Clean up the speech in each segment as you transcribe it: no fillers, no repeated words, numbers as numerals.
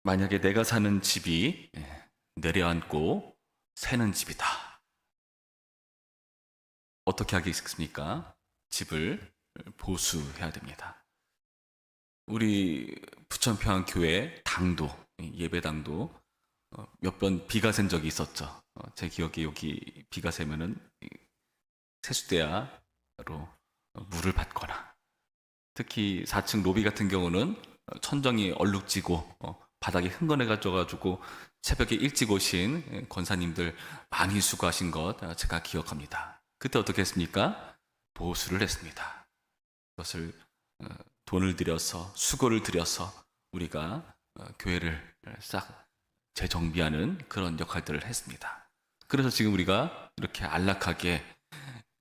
만약에 내가 사는 집이 내려앉고 새는 집이다. 어떻게 하겠습니까? 집을 보수해야 됩니다. 우리 부천평안 교회 당도, 예배당도 몇 번 비가 샌 적이 있었죠. 제 기억에 여기 비가 새면은 세수대야로 물을 받거나, 특히 4층 로비 같은 경우는 천정이 얼룩지고 바닥이 흥건해가지고 새벽에 일찍 오신 권사님들 많이 수고하신 것 제가 기억합니다. 그때 어떻게 했습니까? 보수를 했습니다. 그것을 돈을 들여서, 수고를 들여서 우리가 교회를 싹 재정비하는 그런 역할들을 했습니다. 그래서 지금 우리가 이렇게 안락하게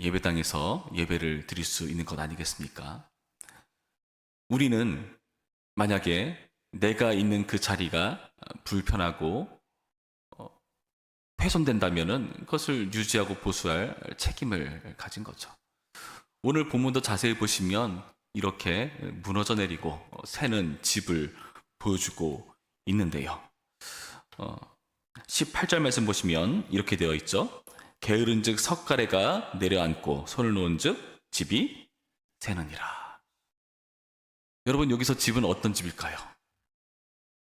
예배당에서 예배를 드릴 수 있는 것 아니겠습니까? 우리는 만약에 내가 있는 그 자리가 불편하고 훼손된다면 그것을 유지하고 보수할 책임을 가진 거죠. 오늘 본문도 자세히 보시면 이렇게 무너져 내리고 새는 집을 보여주고 있는데요. 18절 말씀 보시면 이렇게 되어 있죠. 게으른즉 석가래가 내려앉고 손을 놓은즉 집이 새느니라. 여러분, 여기서 집은 어떤 집일까요?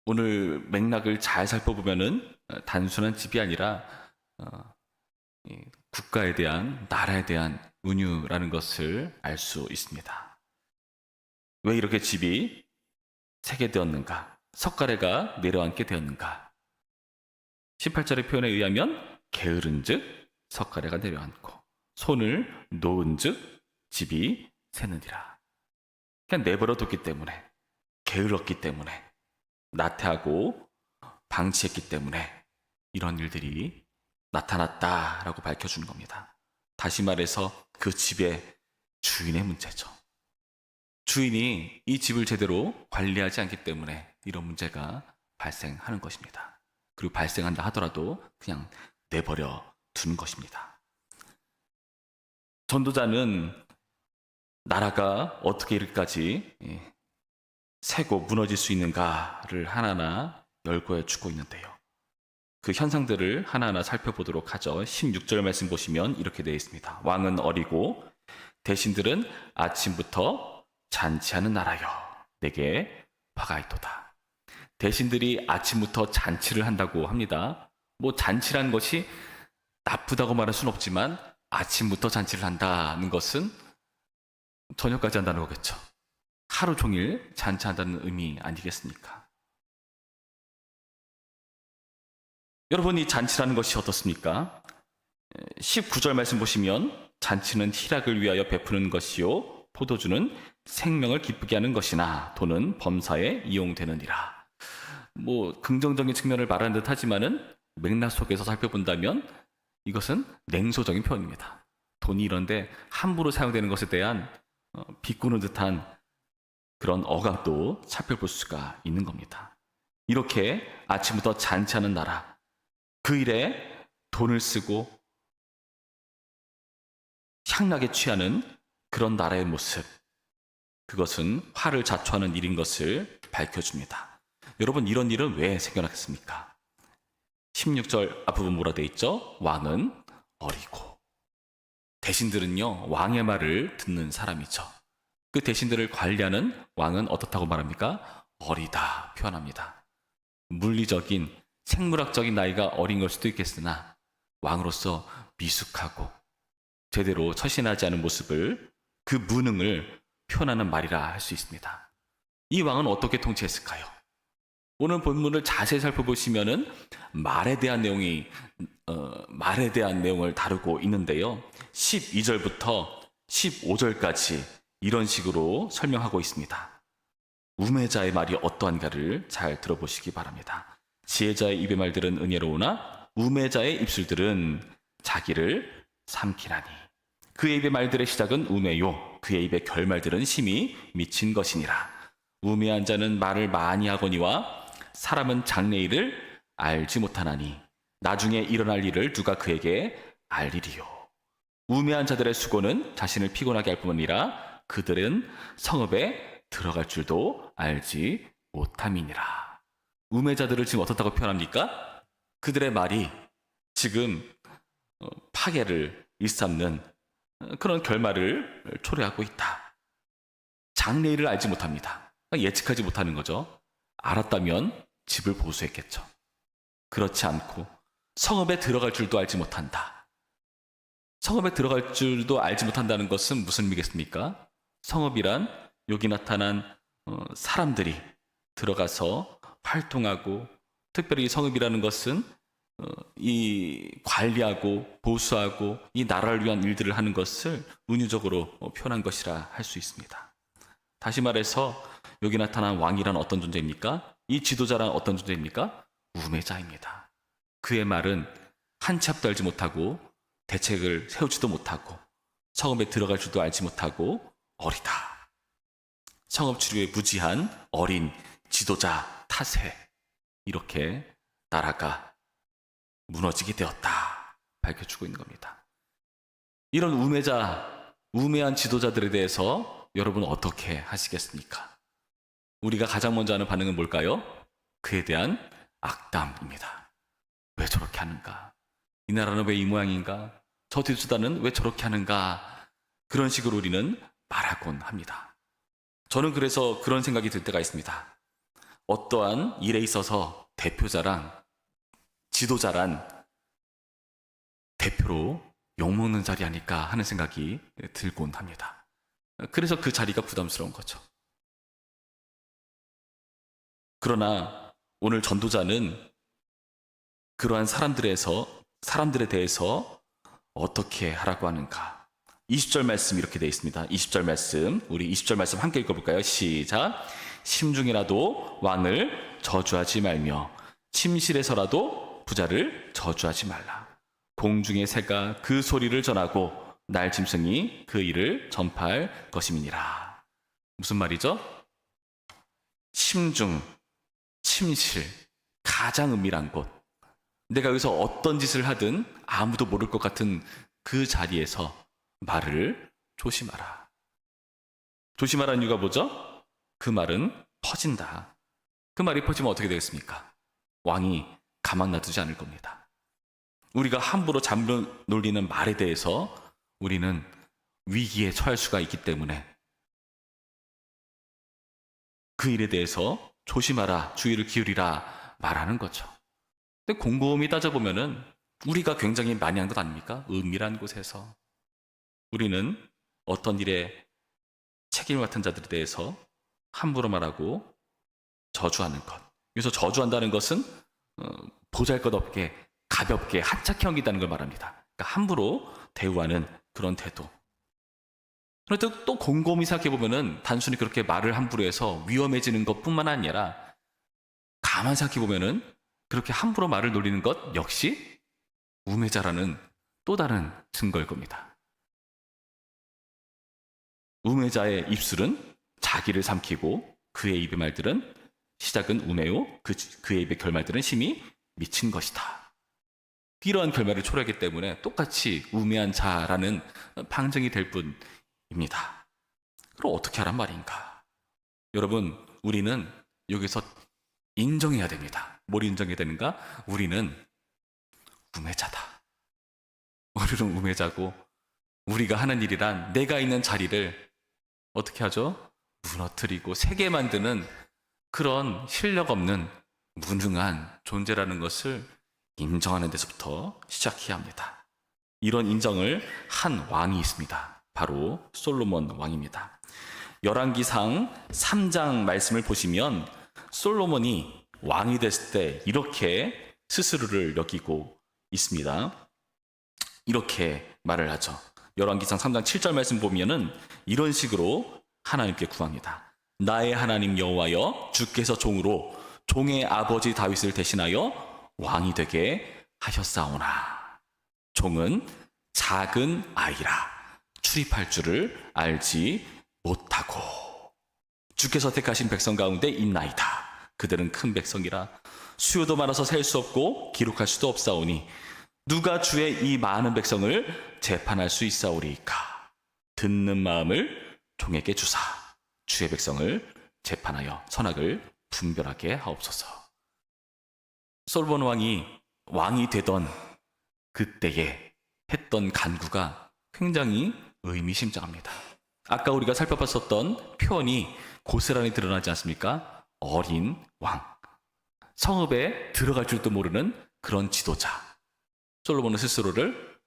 오늘 맥락을 잘 살펴보면은 단순한 집이 아니라 국가에 대한, 나라에 대한 운유라는 것을 알 수 있습니다. 왜 이렇게 집이 새게 되었는가? 석가래가 내려앉게 되었는가? 18절의 표현에 의하면 게으른즉 석가래가 내려앉고 손을 놓은즉 집이 새느니라. 그냥 내버려 뒀기 때문에, 게을렀기 때문에, 나태하고 방치했기 때문에 이런 일들이 나타났다라고 밝혀주는 겁니다. 다시 말해서 그 집의 주인의 문제죠. 주인이 이 집을 제대로 관리하지 않기 때문에 이런 문제가 발생하는 것입니다. 그리고 발생한다 하더라도 그냥 내버려 두는 것입니다. 전도자는 나라가 어떻게 이렇게까지 새고 무너질 수 있는가를 하나하나 열거해 주고 있는데요. 그 현상들을 하나하나 살펴보도록 하죠. 16절 말씀 보시면 이렇게 되어 있습니다. 왕은 어리고 대신들은 아침부터 잔치하는 나라여 내게 화가 있도다. 대신들이 아침부터 잔치를 한다고 합니다. 뭐 잔치란 것이 나쁘다고 말할 수는 없지만 아침부터 잔치를 한다는 것은 저녁까지 한다는 거겠죠. 하루 종일 잔치한다는 의미 아니겠습니까? 여러분, 이 잔치라는 것이 어떻습니까? 19절 말씀 보시면 잔치는 희락을 위하여 베푸는 것이요 포도주는 생명을 기쁘게 하는 것이나 돈은 범사에 이용되느니라. 뭐 긍정적인 측면을 말하는 듯 하지만은 맥락 속에서 살펴본다면 이것은 냉소적인 표현입니다. 돈이 이런데 함부로 사용되는 것에 대한 비꼬는 듯한 그런 억압도 살펴볼 수가 있는 겁니다. 이렇게 아침부터 잔치하는 나라, 그 일에 돈을 쓰고 향락에 취하는 그런 나라의 모습, 그것은 화를 자초하는 일인 것을 밝혀줍니다. 여러분, 이런 일은 왜 생겨났습니까? 16절 앞부분 뭐라 되어 있죠? 왕은 어리고. 대신들은요, 왕의 말을 듣는 사람이죠. 그 대신들을 관리하는 왕은 어떻다고 말합니까? 어리다 표현합니다. 물리적인, 생물학적인 나이가 어린 걸 수도 있겠으나 왕으로서 미숙하고 제대로 처신하지 않은 모습을, 그 무능을 표현하는 말이라 할 수 있습니다. 이 왕은 어떻게 통치했을까요? 오늘 본문을 자세히 살펴보시면은 말에 대한 내용을 다루고 있는데요. 12절부터 15절까지 이런 식으로 설명하고 있습니다. 우매자의 말이 어떠한가를 잘 들어보시기 바랍니다. 지혜자의 입의 말들은 은혜로우나 우매자의 입술들은 자기를 삼키나니 그의 입의 말들의 시작은 우매요 그의 입의 결말들은 심히 미친 것이니라. 우매한 자는 말을 많이 하거니와 사람은 장래일을 알지 못하나니 나중에 일어날 일을 누가 그에게 알리리요. 우매한 자들의 수고는 자신을 피곤하게 할 뿐 아니라 그들은 성읍에 들어갈 줄도 알지 못함이니라. 우매자들을 지금 어떻다고 표현합니까? 그들의 말이 지금 파괴를 일삼는 그런 결말을 초래하고 있다. 장래일을 알지 못합니다. 예측하지 못하는 거죠. 알았다면 집을 보수했겠죠. 그렇지 않고 성읍에 들어갈 줄도 알지 못한다. 성읍에 들어갈 줄도 알지 못한다는 것은 무슨 의미겠습니까? 성읍이란 여기 나타난 사람들이 들어가서 활동하고, 특별히 성읍이라는 것은 이 관리하고 보수하고 이 나라를 위한 일들을 하는 것을 은유적으로 표현한 것이라 할 수 있습니다. 다시 말해서 여기 나타난 왕이란 어떤 존재입니까? 이 지도자란 어떤 존재입니까? 우매자입니다. 그의 말은 한 치 앞도 알지 못하고 대책을 세우지도 못하고 성읍에 들어갈 줄도 알지 못하고 어리다. 성읍 추리에 무지한 어린 지도자 탓에 이렇게 나라가 무너지게 되었다 밝혀주고 있는 겁니다. 이런 우매한 지도자들에 대해서 여러분 어떻게 하시겠습니까? 우리가 가장 먼저 하는 반응은 뭘까요? 그에 대한 악담입니다. 왜 저렇게 하는가? 이 나라는 왜 이 모양인가? 저 지도자는 왜 저렇게 하는가? 그런 식으로 우리는 말하곤 합니다. 저는 그래서 그런 생각이 들 때가 있습니다. 어떠한 일에 있어서 대표자란, 지도자란 대표로 욕먹는 자리 아닐까 하는 생각이 들곤 합니다. 그래서 그 자리가 부담스러운 거죠. 그러나 오늘 전도자는 그러한 사람들에 대해서 어떻게 하라고 하는가? 20절 말씀 이렇게 되어 있습니다. 20절 말씀, 우리 20절 말씀 함께 읽어볼까요? 시작. 심중이라도 왕을 저주하지 말며 침실에서라도 부자를 저주하지 말라. 공중의 새가 그 소리를 전하고 날짐승이 그 일을 전파할 것임이니라. 무슨 말이죠? 심중, 침실, 가장 은밀한 곳. 내가 여기서 어떤 짓을 하든 아무도 모를 것 같은 그 자리에서 말을 조심하라. 조심하라는 이유가 뭐죠? 그 말은 퍼진다. 그 말이 퍼지면 어떻게 되겠습니까? 왕이 가만 놔두지 않을 겁니다. 우리가 함부로 잠을 놀리는 말에 대해서 우리는 위기에 처할 수가 있기 때문에 그 일에 대해서 조심하라, 주의를 기울이라 말하는 거죠. 근데 곰곰이 따져보면은 우리가 굉장히 많이 한 것 아닙니까? 은밀한 곳에서 우리는 어떤 일에 책임을 맡은 자들에 대해서 함부로 말하고 저주하는 것. 여기서 저주한다는 것은 보잘것없게 가볍게 하찮게 여긴다는 걸 말합니다. 그러니까 함부로 대우하는 그런 태도. 그런데 또 곰곰이 생각해보면은 단순히 그렇게 말을 함부로 해서 위험해지는 것뿐만 아니라 가만 생각해보면은 그렇게 함부로 말을 놀리는 것 역시 우매자라는 또 다른 증거일 겁니다. 우매자의 입술은 자기를 삼키고 그의 입의 말들은 시작은 우매요 그의 입의 결말들은 심히 미친 것이다. 이러한 결말을 초래하기 때문에 똑같이 우매한 자라는 방증이 될 뿐입니다. 그럼 어떻게 하란 말인가? 여러분, 우리는 여기서 인정해야 됩니다. 뭘 인정해야 되는가? 우리는 우매자다. 우리는 우매자고 우리가 하는 일이란 내가 있는 자리를 어떻게 하죠? 무너뜨리고 세게 만드는 그런 실력 없는 무능한 존재라는 것을 인정하는 데서부터 시작해야 합니다. 이런 인정을 한 왕이 있습니다. 바로 솔로몬 왕입니다. 열왕기상 3장 말씀을 보시면 솔로몬이 왕이 됐을 때 이렇게 스스로를 여기고 있습니다. 이렇게 말을 하죠. 열왕기상 3장 7절 말씀 보면은 이런 식으로 하나님께 구합니다. 나의 하나님 여호와여, 주께서 종으로 종의 아버지 다윗을 대신하여 왕이 되게 하셨사오나 종은 작은 아이라 출입할 줄을 알지 못하고 주께서 택하신 백성 가운데 있나이다. 그들은 큰 백성이라 수요도 많아서 셀 수 없고 기록할 수도 없사오니 누가 주의 이 많은 백성을 재판할 수 있사오리이까. 듣는 마음을 종에게 주사 주의 백성을 재판하여 선악을 분별하게 하옵소서. 솔로몬 왕이 되던 그때에 했던 간구가 굉장히 의미심장합니다. 아까 우리가 살펴봤었던 표현이 고스란히 드러나지 않습니까? 어린 왕, 성읍에 들어갈 줄도 모르는 그런 지도자. 솔로몬은 스스로를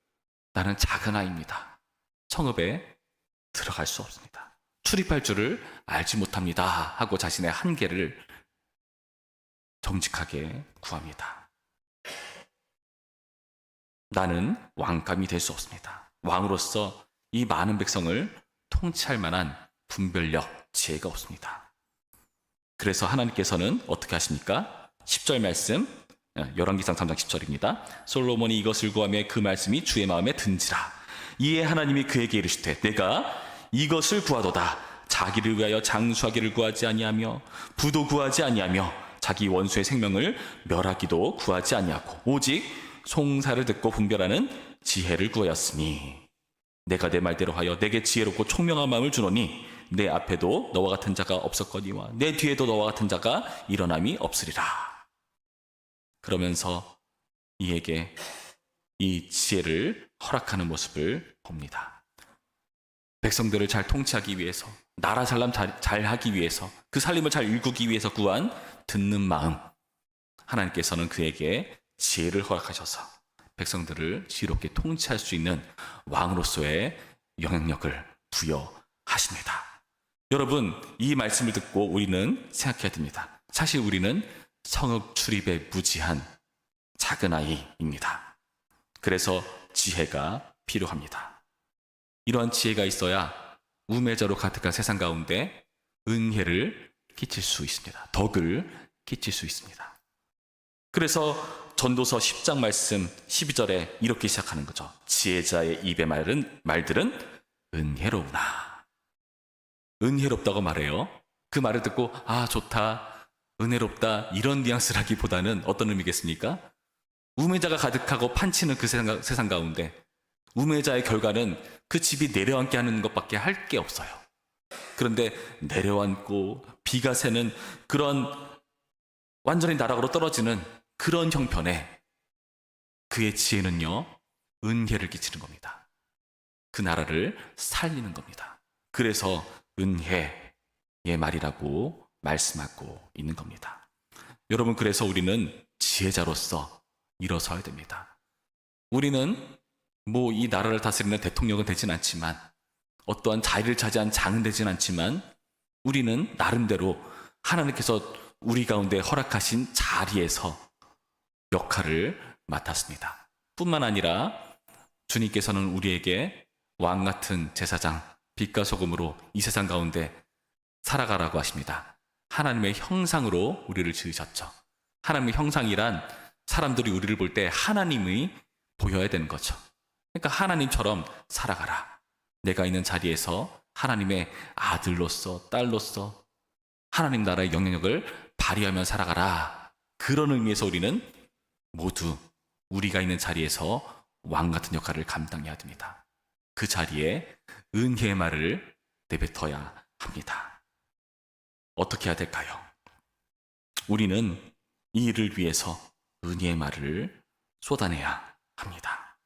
나는 작은 아이입니다. 성읍에 들어갈 수 없습니다. 출입할 줄을 알지 못합니다 하고 자신의 한계를 정직하게 구합니다. 나는 왕감이 될 수 없습니다. 왕으로서 이 많은 백성을 통치할 만한 분별력, 지혜가 없습니다. 그래서 하나님께서는 어떻게 하십니까? 10절 말씀, 열왕기상 3장 10절입니다. 솔로몬이 이것을 구하며 그 말씀이 주의 마음에 든지라. 이에 하나님이 그에게 이르시되 내가 이것을 구하도다. 자기를 위하여 장수하기를 구하지 아니하며 부도 구하지 아니하며 자기 원수의 생명을 멸하기도 구하지 아니하고 오직 송사를 듣고 분별하는 지혜를 구하였으니 내가 내 말대로 하여 내게 지혜롭고 총명한 마음을 주노니 내 앞에도 너와 같은 자가 없었거니와 내 뒤에도 너와 같은 자가 일어남이 없으리라. 그러면서 이에게 이 지혜를 허락하는 모습을 봅니다. 백성들을 잘 통치하기 위해서, 나라 살림 잘 하기 위해서, 그 살림을 잘 일구기 위해서 구한 듣는 마음, 하나님께서는 그에게 지혜를 허락하셔서 백성들을 지혜롭게 통치할 수 있는 왕으로서의 영향력을 부여하십니다. 여러분, 이 말씀을 듣고 우리는 생각해야 됩니다. 사실 우리는 성읍 출입에 무지한 작은 아이입니다. 그래서 지혜가 필요합니다. 이러한 지혜가 있어야 우매자로 가득한 세상 가운데 은혜를 끼칠 수 있습니다. 덕을 끼칠 수 있습니다. 그래서 전도서 10장 말씀 12절에 이렇게 시작하는 거죠. 지혜자의 입의 말들은 은혜로우나. 은혜롭다고 말해요. 그 말을 듣고 아 좋다, 은혜롭다 이런 뉘앙스라기보다는 어떤 의미겠습니까? 우매자가 가득하고 판치는 그 세상 가운데 우매자의 결과는 그 집이 내려앉게 하는 것밖에 할 게 없어요. 그런데 내려앉고 비가 새는 그런 완전히 나락으로 떨어지는 그런 형편에 그의 지혜는요, 은혜를 끼치는 겁니다. 그 나라를 살리는 겁니다. 그래서 은혜의 말이라고 말씀하고 있는 겁니다. 여러분, 그래서 우리는 지혜자로서 일어서야 됩니다. 우리는 뭐 이 나라를 다스리는 대통령은 되진 않지만, 어떠한 자리를 차지한 장은 되진 않지만, 우리는 나름대로 하나님께서 우리 가운데 허락하신 자리에서 역할을 맡았습니다. 뿐만 아니라 주님께서는 우리에게 왕 같은 제사장, 빛과 소금으로 이 세상 가운데 살아가라고 하십니다. 하나님의 형상으로 우리를 지으셨죠. 하나님의 형상이란 사람들이 우리를 볼 때 하나님이 보여야 되는 거죠. 그러니까 하나님처럼 살아가라. 내가 있는 자리에서 하나님의 아들로서, 딸로서 하나님 나라의 영향력을 발휘하며 살아가라. 그런 의미에서 우리는 모두 우리가 있는 자리에서 왕 같은 역할을 감당해야 됩니다. 그 자리에 은혜의 말을 내뱉어야 합니다. 어떻게 해야 될까요? 우리는 이 일을 위해서 은혜의 말을 쏟아내야 합니다.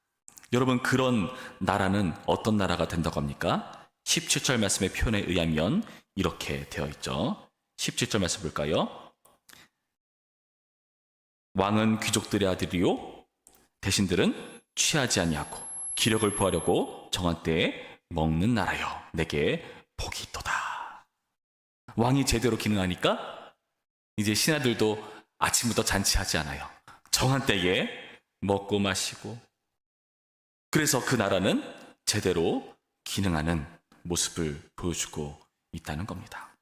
여러분, 그런 나라는 어떤 나라가 된다고 합니까? 17절 말씀의 표현에 의하면 이렇게 되어 있죠. 17절 말씀 볼까요? 왕은 귀족들의 아들이요 대신들은 취하지 아니하고 기력을 보하려고 정한 때에 먹는 나라요 내게 복이 있도다. 왕이 제대로 기능하니까 이제 신하들도 아침부터 잔치하지 않아요. 정한 때에 먹고 마시고, 그래서 그 나라는 제대로 기능하는 모습을 보여주고 있다는 겁니다.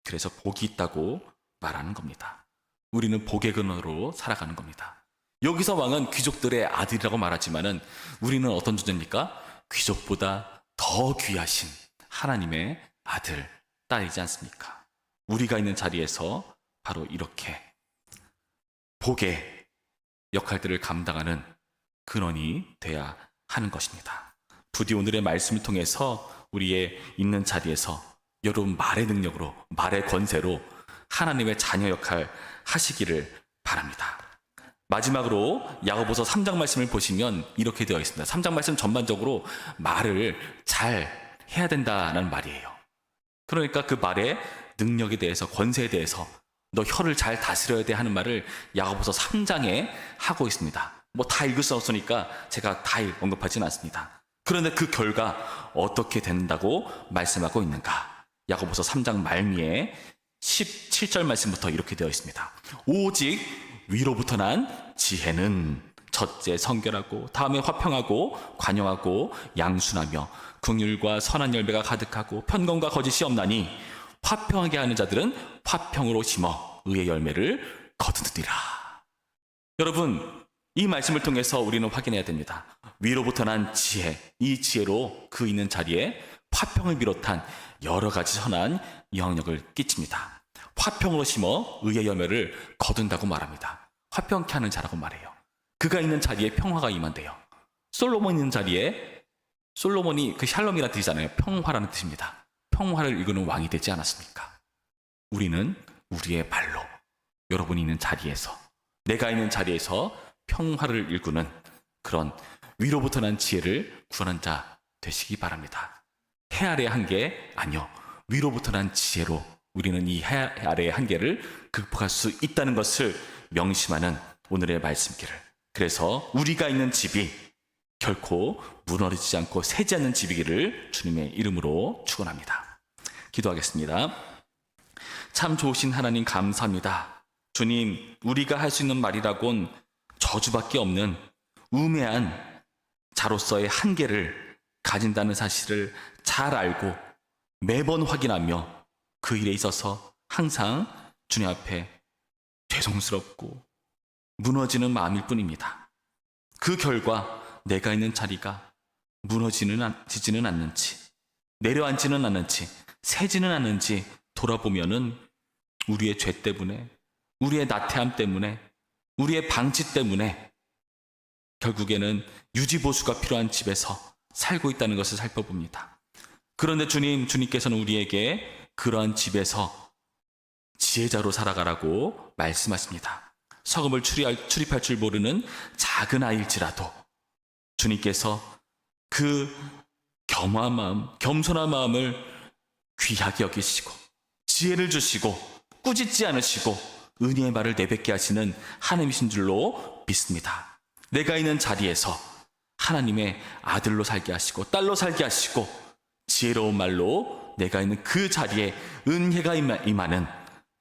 그래서 복이 있다고 말하는 겁니다. 우리는 복의 근원으로 살아가는 겁니다. 여기서 왕은 귀족들의 아들이라고 말하지만은 우리는 어떤 존재입니까? 귀족보다 더 귀하신 하나님의 아들, 딸이지 않습니까? 우리가 있는 자리에서 바로 이렇게 복의 역할들을 감당하는 근원이 돼야 하는 것입니다. 부디 오늘의 말씀을 통해서 우리의 있는 자리에서 여러분 말의 능력으로, 말의 권세로 하나님의 자녀 역할 하시기를 바랍니다. 마지막으로 야고보서 3장 말씀을 보시면 이렇게 되어 있습니다. 3장 말씀 전반적으로 말을 잘 해야 된다는 말이에요. 그러니까 그 말의 능력에 대해서, 권세에 대해서 너 혀를 잘 다스려야 돼 하는 말을 야고보서 3장에 하고 있습니다. 뭐 다 읽을 수 없으니까 제가 다 언급하지는 않습니다. 그런데 그 결과 어떻게 된다고 말씀하고 있는가? 야고보서 3장 말미에 17절 말씀부터 이렇게 되어 있습니다. 오직 위로부터 난 지혜는 첫째 성결하고 다음에 화평하고 관용하고 양순하며 긍휼과 선한 열매가 가득하고 편건과 거짓이 없나니 화평하게 하는 자들은 화평으로 심어 의의 열매를 거두느니라. 여러분, 이 말씀을 통해서 우리는 확인해야 됩니다. 위로부터 난 지혜, 이 지혜로 그 있는 자리에 화평을 비롯한 여러 가지 선한 영향력을 끼칩니다. 화평으로 심어 의의 열매를 거둔다고 말합니다. 화평케 하는 자라고 말해요. 그가 있는 자리에 평화가 임한대요. 솔로몬 있는 자리에, 솔로몬이 그 샬롬이라는 뜻이잖아요. 평화라는 뜻입니다. 평화를 이루는 왕이 되지 않았습니까? 우리는 우리의 말로 여러분이 있는 자리에서, 내가 있는 자리에서 평화를 일구는 그런 위로부터 난 지혜를 구하는 자 되시기 바랍니다. 해 아래의 한계 아니요, 위로부터 난 지혜로 우리는 이 해 아래의 한계를 극복할 수 있다는 것을 명심하는 오늘의 말씀기를, 그래서 우리가 있는 집이 결코 무너지지 않고 새지 않는 집이기를 주님의 이름으로 축원합니다. 기도하겠습니다. 참 좋으신 하나님 감사합니다. 주님, 우리가 할 수 있는 말이라곤 저주밖에 없는 우매한 자로서의 한계를 가진다는 사실을 잘 알고 매번 확인하며 그 일에 있어서 항상 주님 앞에 죄송스럽고 무너지는 마음일 뿐입니다. 그 결과 내가 있는 자리가 무너지지는 않는지, 내려앉지는 않는지, 새지는 않는지 돌아보면은 우리의 죄 때문에, 우리의 나태함 때문에, 우리의 방치 때문에 결국에는 유지보수가 필요한 집에서 살고 있다는 것을 살펴봅니다. 그런데 주님께서는 우리에게 그러한 집에서 지혜자로 살아가라고 말씀하십니다. 서금을 출입할 줄 모르는 작은 아이일지라도 주님께서 그 겸허한 마음, 겸손한 마음을 귀하게 여기시고 지혜를 주시고 꾸짖지 않으시고 은혜의 말을 내뱉게 하시는 하나님이신 줄로 믿습니다. 내가 있는 자리에서 하나님의 아들로 살게 하시고 딸로 살게 하시고 지혜로운 말로 내가 있는 그 자리에 은혜가 임하는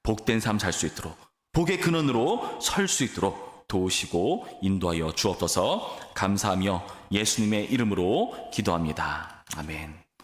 복된 삶 살 수 있도록, 복의 근원으로 설 수 있도록 도우시고 인도하여 주옵소서. 감사하며 예수님의 이름으로 기도합니다. 아멘.